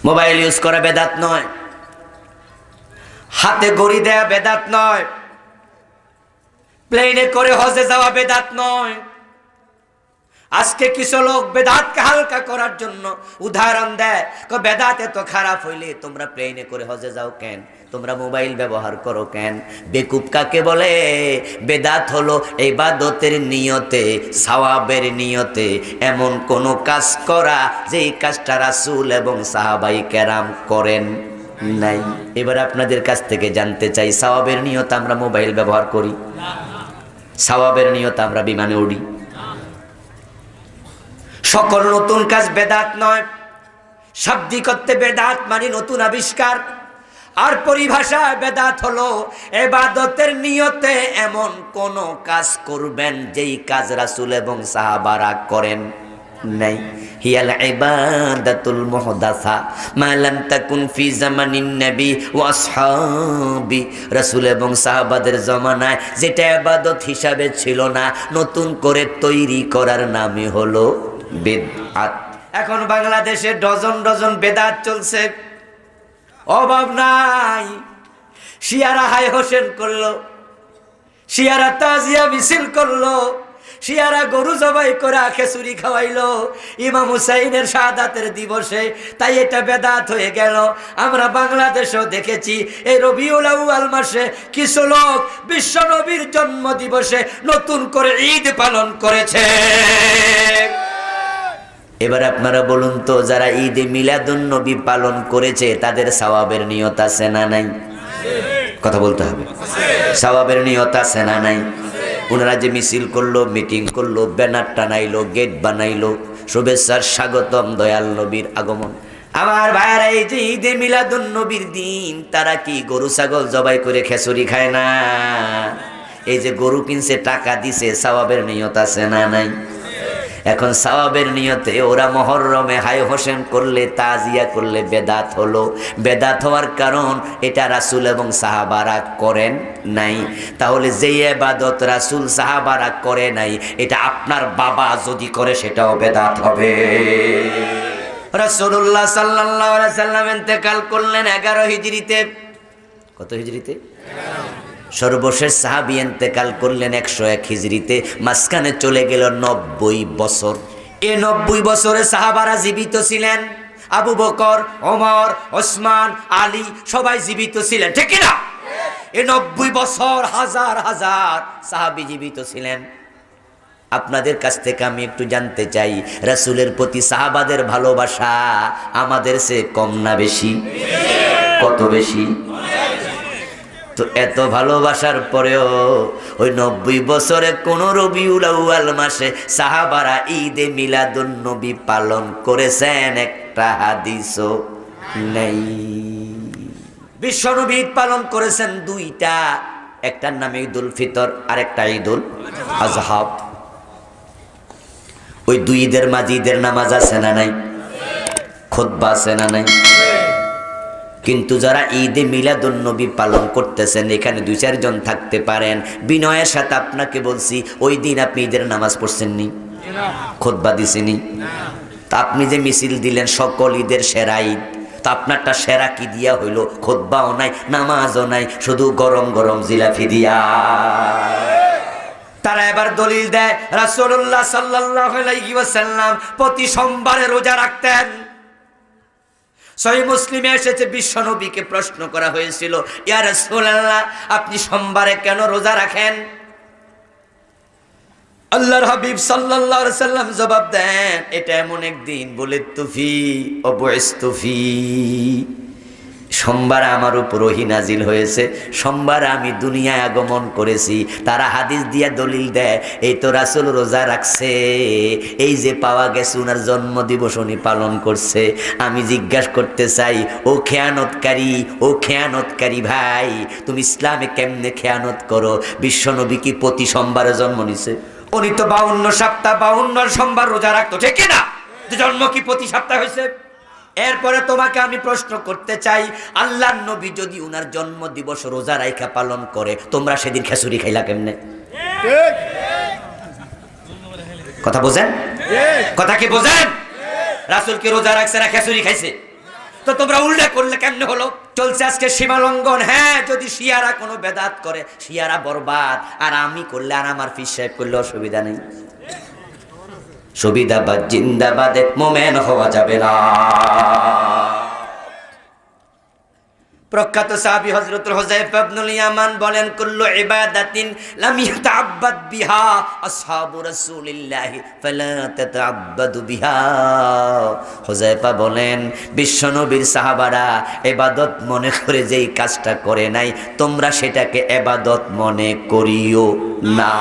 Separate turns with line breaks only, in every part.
Mobile use করা বেদাত নয়, হাতে ঘড়ি দেয়া বেদাত নয়, প্লেনে করে হজে যাওয়া বেদাত নয়। আজকে কিছু লোক বেদাতকে হালকা করার জন্য উদাহরণ দেয়, বেদাত এত খারাপ হইলে তোমরা প্লেনে করে হজে যাও কেন, তোমরা মোবাইল ব্যবহার করো কেন? বেকুব কাকে বলে? বেদাত হলো ইবাদতের নিয়তে, সওয়াবের নিয়তে এমন কোন কাজ করা যেই কাজটা রাসূল এবং সাহাবাই কেরাম করেন নাই। এবার আপনাদের কাছ থেকে জানতে চাই, সওয়াবের নিয়তে আমরা মোবাইল ব্যবহার করি? সওয়াবের নিয়তে আমরা বিমানে উড়ি? সকল নতুন কাজ বেদাত নয়। শাব্দিক অর্থে বেদাত মানে নতুন আবিষ্কার, আর পরিভাষায় বেদাত হলো ইবাদতের নিয়তে এমন কোন কাজ করবেন যেই কাজ রাসূল এবং সাহাবারা করেন নাই। হিয়াল ইবাদাতুল মুহদাসা মা লাম তাকুন ফি জামানিন নবী ওয়া আসহাবি, রাসূল এবং সাহাবাদের জামানায় যেটা ইবাদত হিসাবে ছিল না, নতুন করে তৈরি করার নামই হলো বেদাত। এখন বাংলাদেশে ডজন ডজন বেদাত চলছে, অভাব নাই। শিয়ারা হাই হোসেন করলো, শিয়ারা তাজিয়া মিছিল করলো, শিয়ারা গরু জবাই করে খিচুড়ি খাওয়াইলো ইমাম হুসাইনের শাহাদাতের দিবসে, তাই এটা বেদাত হয়ে গেল। আমরা বাংলাদেশেও দেখেছি এই রবিউল আউয়াল মাসে কিছু লোক বিশ্ব নবীর জন্ম দিবসে নতুন করে ঈদ পালন করেছে। এবার আপনারা বলুন তো, যারা ঈদে মিলাদুন নবী পালন করেছে তাদের সওয়াবের নিয়ত আছে না নাই? কথা বলতে হবে। সওয়াবের নিয়ত আছে না নাই? ওনারা যে মিছিল করলো, মিটিং করলো, ব্যানার টানাইলো, গেট বানাইলো, শুভেচ্ছার স্বাগতম দয়াল নবীর আগমন। আমার ভাইরা, এই যে ঈদে মিলাদুন নবীর দিন তারা কি গরু ছাগল জবাই করে খিচুড়ি খায় না? এই যে গরু কিনছে, টাকা দিছে, সওয়াবের নিয়ত আছে না নাই? এখন সওয়াবের নিয়তে ওরা মুহররমে হাই হোসেন করলে, তাজিয়া করলে বেদাত হলো। বেদাত হওয়ার কারণ এটা রাসূল এবং সাহাবারা করেন নাই। তাহলে যেই ইবাদত রাসূল সাহাবারা করে নাই, এটা আপনার বাবা যদি করে সেটাও বেদাত হবে। রাসূলুল্লাহ সাল্লাল্লাহু আলাইহি সাল্লাম ইন্তেকাল করলেন 11 হিজরিতে। কত হিজরিতে? সর্বশেষ সাহাবী ইন্তেকাল করলেন 101 হিজরিতে। মাঝখানে চলে গেল 90 বছর। এই 90 বছরে সাহাবারা জীবিত ছিলেন। আবু বকর, ওমর, ওসমান, আলী সবাই জীবিত ছিলেন, ঠিক কি না? এই 90 বছর হাজার হাজার সাহাবী জীবিত ছিলেন। আপনাদের কাছ থেকে আমি একটু জানতে চাই, রাসূলের প্রতি সাহাবাদের ভালোবাসা আমাদের চেয়ে কম না বেশি? কত বেশি? তো এত ভালোবাসার পরেও ওই 90 বছরে কোন রবিউল আউয়াল মাসে সাহাবারা ঈদে মিলাদুন নবী পালন করেছেন একটা হাদিসও নেই। বিশ্ব নবী ঈদ পালন করেছেন দুইটা, একটার নাম ঈদুল ফিতর আর একটা ঈদুল আযহা। ওই দুই ঈদের মাঝে ঈদের নামাজ আছে না নাই? খুতবা আছে না নাই? কিন্তু যারা ঈদে মিলাদুন নবী পালন করতেছেন, এখানে 2-4 জন থাকতে পারেন। বিনয়ের সাথে আপনাকে বলছি, ওই দিন আপনি ঈদের নামাজ পড়ছেননি? খুতবা দিছেনি? তা আপনি যে মিছিল দিলেন সকল ঈদের সেরা ঈদ, তা আপনারটা সেরা কি দিয়া হইল? খুতবাও নাই, নামাজও নাই, শুধু গরম গরম জিলাপি দিয়া। তারা এবার দলিল দেয়, রাসূলুল্লাহ সাল্লাল্লাহু আলাইহি ওয়াসাল্লাম প্রতি সোমবারে রোজা রাখতেন। সহিহ মুসলিমে এসেছে, বিশ্ব নবীকে প্রশ্ন করা হয়েছিল, ইয়া রাসূলুল্লাহ আপনি সোমবারে কেন রোজা রাখেন? আল্লাহর হাবিব সাল্লাল্লাহু আলাইহি সাল্লাম জবাব দেন, এটা এমন একদিন বলে তুফি ও বুইস্তুফি, সোমবার আমার উপর ওহী নাজিল হয়েছে, সোমবার আমি দুনিয়ায় আগমন করেছি। তারা হাদিস দিয়া দলিল দেয়, এই তো রাসূল রোজা রাখছে, এই যে পাওয়া গেছে ওনার জন্ম দিবস উনি পালন করছে। আমি জিজ্ঞাসা করতে চাই, ও খেয়ানতকারী ভাই, তুমি ইসলামে কেমনে খেয়ানত করো? বিশ্বনবী কি প্রতি সোমবারে জন্ম নিছে? উনি তো 52 সপ্তাহ 52 সোমবার রোজা রাখতো, ঠিক না? জন্ম কি প্রতি সপ্তাহ হয়েছে? এরপরে তোমাকে আমি প্রশ্ন করতে চাই, আল্লাহর নবী যদি উনার জন্ম দিবস রোজা রাইখা পালন করে, তোমরা সেদিন খিচুড়ি খাইলা কেমনে? কথা বোঝেন? কথা কি বোঝেন? রাসূল কি রোজা রাখছে না খিচুড়ি খাইছে? তো তোমরা উল্টা করলে কেমনে হলো? চলছে আজকে সীমালঙ্ঘন। হ্যাঁ, যদি শিয়ারা কোনো বেদাত করে শিয়ারা বরবাদ, আর আমি করলে আর আমার পীর সাহেব করলে অসুবিধা নেই। সুবিধাবাদ জিন্দাবাদে মোমেন হওয়া যাবে না। প্রখ্যাত সাহাবী হযরতুল হুযায়ফা ইবনুল ইয়ামান বলেন, কুল্লু ইবাদাতিন লাম ইয়াতাআব্বাদ বিহা আসহাবু রাসূলিল্লাহি ফালা তাতাআব্বাদু বিহা। হুযায়ফা বলেন, বিশ্বনবীর সাহাবারা ইবাদত মনে করে যেই কাজটা করে নাই, তোমরা সেটাকে ইবাদত মনে করিও না।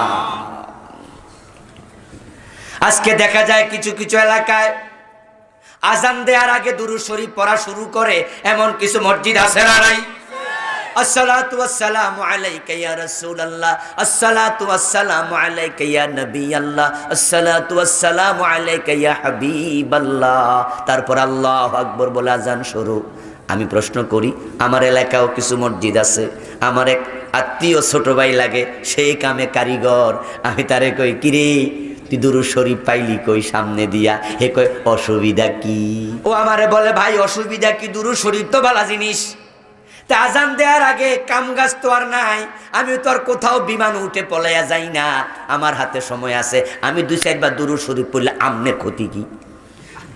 আজকে দেখা যায় কিছু কিছু এলাকায় আজান দেওয়ার আগে দুরূদ শরীফ পড়া শুরু করে, এমন কিছু মসজিদ আছে না নাই? আসসালাতু ওয়াসসালামু আলাইকা ইয়া রাসূলুল্লাহ, আসসালাতু ওয়াসসালামু আলাইকা ইয়া নবিয়াল্লাহ, আসসালাতু ওয়াসসালামু আলাইকা ইয়া হাবিবাল্লাহ। তারপর আল্লাহু আকবার বলে আজান শুরু। আমি প্রশ্ন করি, আমার এলাকাও কিছু মসজিদ আছে, আমার এক আত্মীয় ছোট ভাই লাগে, সেই কামে কারিগর। আমি তারে কই, কিরে তুই দুরূদ শরীফ পাইলি কই সামনে দিয়া? হে কই, অসুবিধা কি? ও আমারে বলে, ভাই অসুবিধা কি? দুরূদ শরীফ তো ভালো জিনিস। তা আজান দেওয়ার আগে কাম গাছ তো আর নাই, আমি তো আর কোথাও বিমান উঠে পলাইয়া যাই না, আমার হাতে সময় আছে, আমি 2-4 বার দুরূদ শরীফ পড়লে আমনের ক্ষতি কি?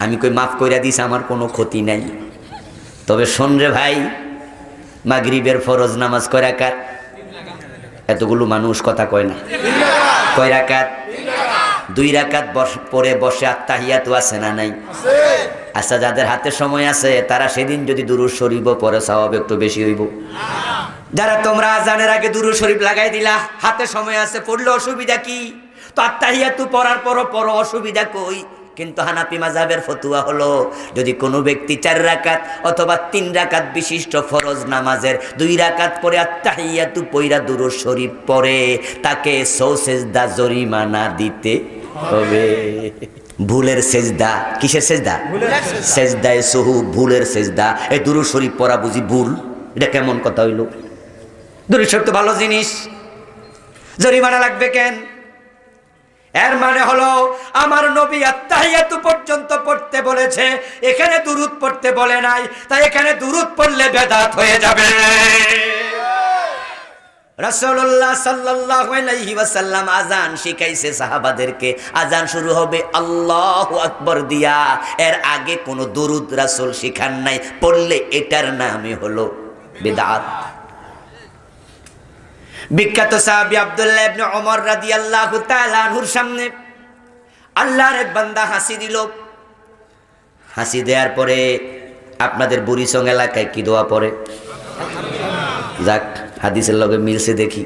আমি কই, মাফ কইরা দিস, আমার কোনো ক্ষতি নাই। তবে শোন রে ভাই, মাগরিবের ফরজ নামাজ কয় রাকাত? এতগুলো মানুষ কথা কয় না। কয় রাকাত? 2 রাকাত পরে বসে আত্তাহিয়াতু আছে না নাই? আচ্ছা, যাদের হাতে সময় আছে তারা সেদিন যদি দুরূদ শরীফ পড়ে সওয়াব একটু বেশি হইব। যারা তোমরা আজানের আগে দুরূদ শরীফ লাগাই দিলা, হাতে সময় আছে, পড়লে অসুবিধা কি? তো আত্তাহিয়াতু পড়ার পর অসুবিধা কই? কিন্তু হানাফি মাযহাবের ফতোয়া হলো, যদি কোনো ব্যক্তি 4 রাকাত অথবা 3 রাকাত বিশিষ্ট ফরজ নামাজের 2 রাকাত পরে আত্তাহিয়াতু পয়রা দুরূদ শরীফ পড়ে, তাকে 100 সেজদা জরিমানা দিতে হবে। ভুলের সেজদা, কিসের সেজদা? সেজদায়ে সুহু, ভুলের সেজদা। এই দুরূদ শরীফ পড়া বুঝি ভুল? এটা কেমন কথা হইল? দুরূদ শরীফ তো ভালো জিনিস, জরিমানা লাগবে কেন? এর মানে হলো আমার নবী আত্তাহিয়াতু পর্যন্ত পড়তে বলেছে, এখানে দুরূদ পড়তে বলে নাই, তাই এখানে দুরূদ পড়লে বেদাত হয়ে যাবে। রাসূলুল্লাহ সাল্লাল্লাহু আলাইহি ওয়াসাল্লাম আযান শিখাইছে সাহাবাদেরকে, আযান শুরু হবে আল্লাহু আকবার দিয়া, এর আগে কোনো দুরূদ রাসূল শিখান নাই, পড়লে এটার নামই হলো বিদআত। বিখ্যাত সাহাবী আব্দুল্লাহ ইবনে ওমর রাদিয়াল্লাহু তাআলা আনহুর সামনে আল্লাহর এক বান্দা হাসি দিল। হাসি দেওয়ার পরে আপনাদের বুড়িচং এলাকায় কি দোয়া পড়ে? যাক, হাদিসের লগে মিলছে দেখি,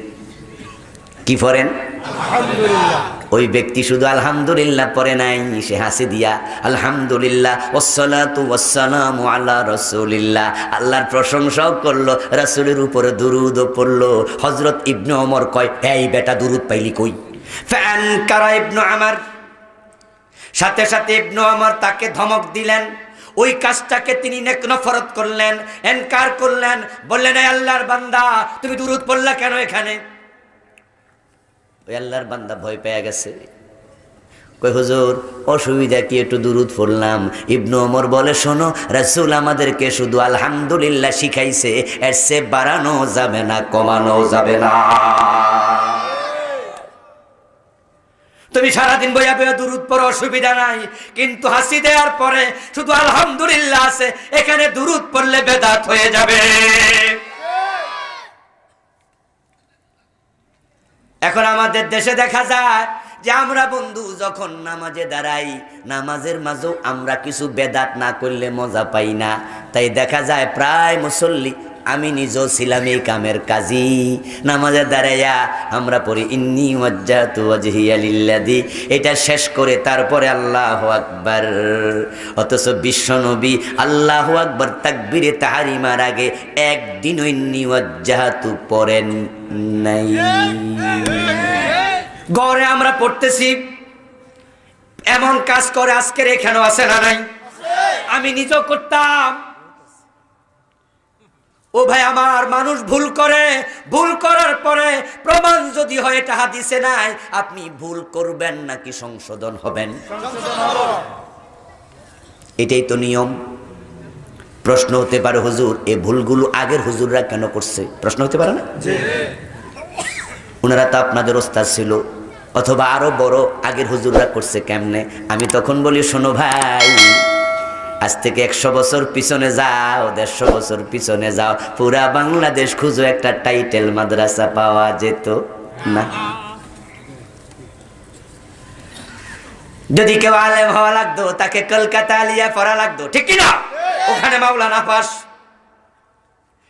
কি পড়েন? আলহামদুলিল্লাহ। ওই ব্যক্তি শুধু আলহামদুলিল্লাহ পড়ে নাই, সে হাসি দিয়া আলহামদুলিল্লাহ ওয়াসসালাতু ওয়াসসালামু আলা রাসূলিল্লাহ, আল্লাহর প্রশংসাও করলো, রাসূলের উপরে দুরূদও পড়লো। হযরত ইবনে ওমর কয়, এই বেটা দুরূদ পাইলি কই? ফানকারা ইবনে ওমর, সাথে সাথে ইবনে ওমর তাকে ধমক দিলেন। ওই কাজটাকে তিনি নেক নফরত করলেন, এনকার করলেন, বললেন, এই আল্লাহর বান্দা তুমি দুরূদ পড়লা কেন এখানে? ওই আল্লাহর বান্দা ভয় পেয়ে গেছে, কই হুজুর অসুবিধা কি, একটু দুরূদ পড়লাম। ইবনে ওমর বলে, শোনো, রাসূল আমাদেরকে শুধু আলহামদুলিল্লাহ শিখাইছে, এর চেয়ে বাড়ানো যাবে না, কমানো যাবে না। তুমি সারাদিন বইয়া বইয়া দুরূদ পড়ো, অসুবিধা নাই, কিন্তু হাসি দেওয়ার পরে শুধু আলহামদুলিল্লাহ আছে, এখানে দুরূদ পড়লে বেদাত হয়ে যাবে। এখন আমাদের দেশে দেখা যায় যে আমরা বন্ধু যখন নামাজে দাঁড়াই, নামাজের মাঝেও আমরা কিছু বেদাত না করলে মজা পাই না। তাই দেখা যায় প্রায় মুসল্লি, আমি নিজেও ছিলাম এই কামের কাজী, নামাজে দাঁড়াইয়া আমরা পড়ি ইন্নী ওয়াজ্জাহতু ওয়াজহিয়া লিল্লাযী, এটা শেষ করে তারপরে আল্লাহু আকবার। অথচ বিশ্বনবী আল্লাহু আকবার তাকবীরে তাহরিমার আগে একদিনও ইন্নী ওয়াজ্জাহতু পড়েন নাই। গড়ে আমরা পড়তেছি, এমন কাজ করে আজকের এখানেও আছে না নাই? আমি নিজেও করতাম। ও ভাই আমার, মানুষ ভুল করে, ভুল করার পরে প্রমাণ যদি হয় এটা হাদিসে নাই, আপনি ভুল করবেন নাকি সংশোধন হবেন? এটাই তো নিয়ম। প্রশ্ন হতে পারে হুজুর এই ভুলগুলো আগের হুজুররা কেন করছে, প্রশ্ন হতে পারে না? ওনারা তো আপনাদের ওস্তাদ ছিল, অথবা আরো বড় আগের হুজুররা করছে কেমনে? আমি তখন বলি শোনো ভাই, আজ থেকে 100 বছর পিছনে যাও, 150 বছর পিছনে যাও, পুরা বাংলাদেশ খুঁজো, একটা টাইটেল মাদ্রাসা পাওয়া যেত না। যদি কেউ আলেম হওয়া লাগতো তাকে কলকাতা আলিয়া পড়া লাগতো, ঠিক কিনা? ওখানে মাওলানা পাস।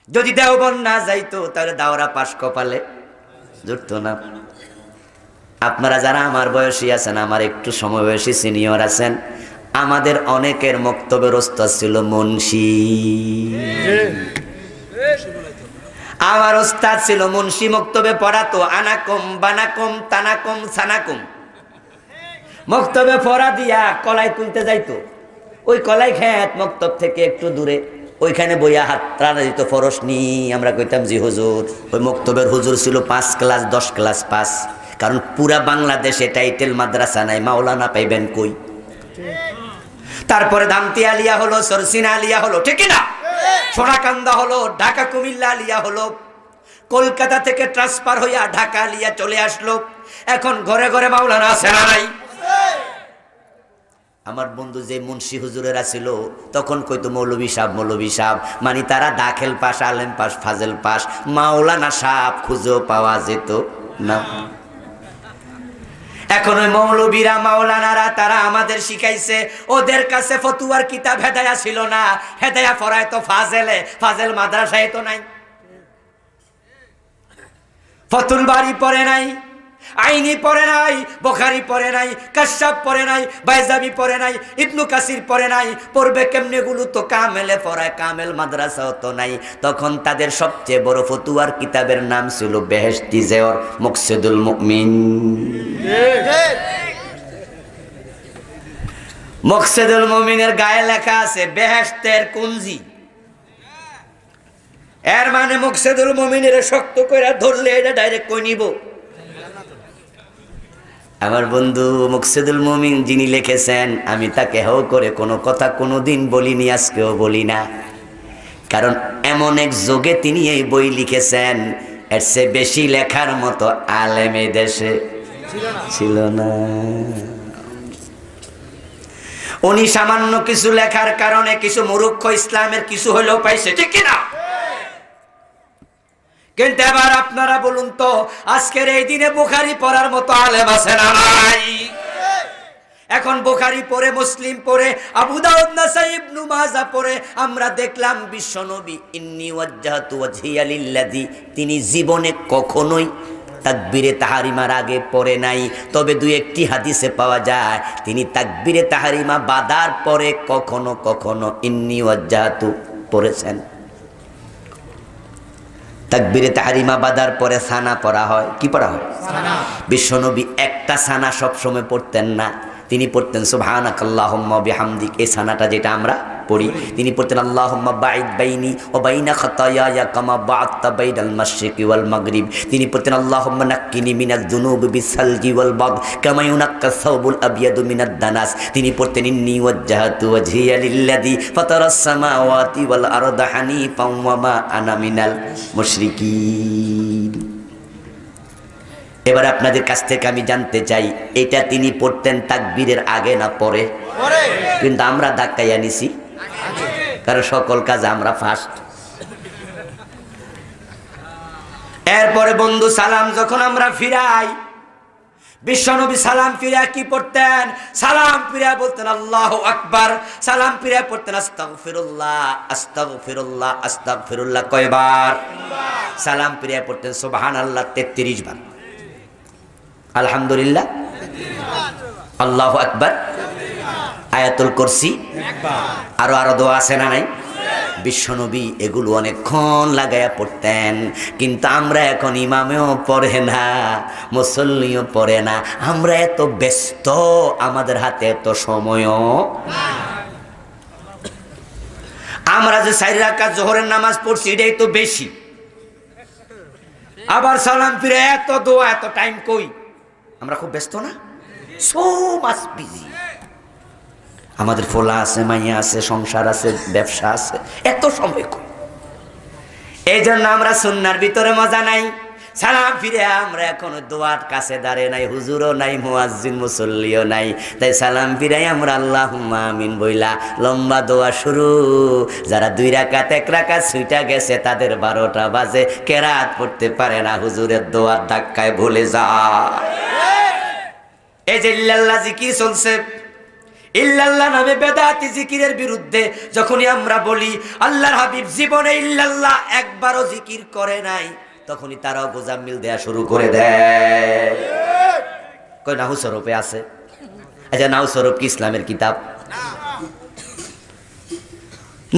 যদি দেওবন্দ না যাইতো তাহলে দাওরা পাস কপালে জুটতো না। আপনারা যারা আমার বয়সী আছেন, আমার একটু সমবয়সী সিনিয়র আছেন, আমাদের অনেকের মক্তবের ওস্তাদ ছিল মুন্সি। আমার ওস্তাদ ছিল মুন্সি, মক্তবে পড়াতো আনাকুম বানাকুম তানাকুম সানাকুম। মক্তবে পড়া দিয়া কলাই তুলতে যাইতো, ওই কলাই খেত মক্তব থেকে একটু দূরে, ওইখানে বইয়া হাত টানা দিত ফরস নি। আমরা কইতাম জি হুজুর। ওই মক্তবের হুজুর ছিল 5 ক্লাস 10 ক্লাস পাস, কারণ পুরা বাংলাদেশে টাইটেল মাদ্রাসা নাই, মাওলানা পাইবেন কই? তারপরে দামতি আলিয়া হলো, সরসিনা আলিয়া হলো, ঠিক না? সোনাকান্দা হলো, ঢাকা কুমিল্লা আলিয়া হলো, কলকাতা থেকে ট্রান্সফার হইয়া ঢাকা আলিয়া চলে আসলো। এখন ঘরে ঘরে মাওলানা আছে না নাই? আমার বন্ধু যে মুন্সি হুজুরেরা ছিল তখন কইতো মৌলভী সাহেব, মৌলভী সাহেব, মানে তারা দাখিল পাস, আলেম পাস, ফাজেল পাস, মাওলানা সাহেব খুঁজো পাওয়া যেত না। এখন ওই মৌলবীরা মাওলানারা তারা আমাদের শিখাইছে, ওদের কাছে ফতুয়ার কিতাব হেদায়া ছিল না, হেদায়া পড়ায় তো ফাজেলে, ফাজেল মাদ্রাসায় তো নাই। ফতুল বাড়ি পড়ে নাই, আইনি পড়ে নাই, বুখারী পড়ে নাই, কাশাফ পড়ে নাই, বাইজাবি পড়ে নাই, ইবনু কাসির পড়ে নাই, পড়বে কেমনে? গুলো তো কামেলে পড়ায়, কামেল মাদ্রাসাও তো নাই। তখন তাদের সবচেয়ে বড় ফতুয়ার কিতাবের নাম ছিল বেহেশতি জেওর মুকসিদুল মুমিন। মুকসিদুল মুমিনের গায়ে লেখা আছে বেহেশতের কুঞ্জি। এর মানে মুকসিদুল মুমিনের শক্ত করে ধরলে এটা ডাইরেক্ট কই নিব। আমার বন্ধু মুকসিদুল মুমিন যিনি লিখেছেন, আমি তাকে হেও করে কোনো কথা কোনোদিন বলিনি, আজকেও বলি না, কারণ এমন এক যুগে তিনি এই বই লিখেছেন, এর চেয়ে বেশি লেখার মতো আলেম এই দেশে ছিল না। উনি সামান্য কিছু লেখার কারণে কিছু মূর্খ ইসলামের কিছু হলেও পাইছে, ঠিক কিনা? কিন্তু এবার আপনারা বলুন তো, আজকের এই দিনে বুখারী পড়ার মতো আলেম আছে না নাই? এখন বুখারী পড়ে, মুসলিম পড়ে, আবু দাউদ, নাসাই, ইবনে মাজাহ পড়ে আমরা দেখলাম বিশ্বনবী ইন্নী ওয়াজ্জাহতু ওয়াজহিয়া লিল্লাযী, তিনি জীবনে কখনোই তাকবীরে তাহরিমার আগে পড়ে নাই। তবে দুই একটি হাদিসে পাওয়া যায় তিনি তাকবীরে তাহরিমা বাঁধার পরে কখনো কখনো ইন্নী ওয়াজ্জাহতু পড়েছেন। তাকবীরে তাহরিমা বাঁধার পরে সানা পড়া হয়। কি পড়া হয়? সানা। বিশ্বনবী একটা সানা সব সময় পড়তেন না, তিনি পড়তেন সুবহানাকাল্লাহুম্মা বিহামদিক। এই সানাটা যেটা আমরা পড়ি, তিনি পড়তেন আল্লাহুম্মা বাঈদ বাইনি ওয়া বাইনা খাতায়ায়া কামা বা'আদতা বাইনাল মাশরিকি ওয়াল মাগরিব। তিনি পড়তেন আল্লাহুম্মা নাক্কিনি মিনাজ যুনুবি বিসালজি ওয়াল বাদ কামা ইউনাক্কা সাওবুল আবিয়াদু মিনাদ দানাস। তিনি পড়তেন ইন্নী ওয়াজ্জাহতু ওয়াজহিয়া লিল্লাযী ফাতারাস সামাওয়াতি ওয়াল আরদা হানিফাও ওয়া মা আনা মিনাল মুশরিকিন। এবার আপনাদের কাছ থেকে আমি জানতে চাই, এটা তিনি পড়তেন তাকবীরের আগে না পরে? কিন্তু আমরা ধাক্কাইয়া নিছি, কারণ সকল কাজ আমরা ফার্স্ট। এরপরে বন্ধু সালাম যখন আমরা ফিরাই, বিশ্বনবী সালাম ফিরা কি পড়তেন? সালাম ফিরা বলতেন আল্লাহু আকবার, সালাম ফিরা পড়তেন আস্তাগফিরুল্লাহ আস্তাগফিরুল্লাহ আস্তাগফিরুল্লাহ। কয়বার? সালাম ফিরা পড়তেন সুবহানাল্লাহ 33 বার, আলহামদুলিল্লাহ, আল্লাহু আকবার, আয়াতুল কুরসি, আরো আরো দোয়া আছে না নাই? বিশ্বনবী এগুলো অনেকক্ষণ লাগাইয়া পড়তেন। কিন্তু আমরা এখন ইমামেও পড়ে না, মুসল্লিও পড়ে না, আমরা এত ব্যস্ত, আমাদের হাতে এত সময়ও। আমরা যে 4 রাকাত জোহরের নামাজ পড়ছি এটাই তো বেশি, আবার সালাম ফিরে এত দোয়া, এত টাইম কই? আমরা খুব ব্যস্ত না? So much busy. আমাদের ফোলা আছে, মাইয়া আছে, সংসার আছে, ব্যবসা আছে, এত সময় কই? এই জন্য আমরা সুন্নার ভিতরে মজা নাই। সালাম ফিরে আমরা এখন দোয়ার কাছে দাঁড়িয়ে নাই, হুজুরও নাই, মুয়াজ্জিন মুসল্লিও নাই, তাই সালাম ফিরে আমরা আল্লাহুম্মা আমিন বইলা লম্বা দোয়া শুরু। যারা 2 রাকাত 1 রাকাত ছুইটা গেছে তাদের 12টা বাজে, কেরাত পড়তে পারে না, হুজুরের দোয়ার ধাক্কায় ভুলে যায়। এই যে ইল্লাল্লাহ জিকির চলছে, ইল্লাল্লাহ নামে বেদাতি জিকিরের বিরুদ্ধে যখনই আমরা বলি আল্লাহর হাবিব জীবনে ইল্লাল্লাহ একবারও জিকির করে নাই, তখনই তারাও গোজামিল দেয়া শুরু করে দেয়। কই নাহু স্বরূপে আছে? আচ্ছা, নাহু স্বরূপ কি ইসলামের কিতাব?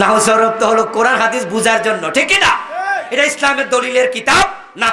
নাহু স্বরূপ তো হলো কোরআন হাদিস বুঝার জন্য, ঠিক না? এটা ইসলামের দলিলের কিতাব না।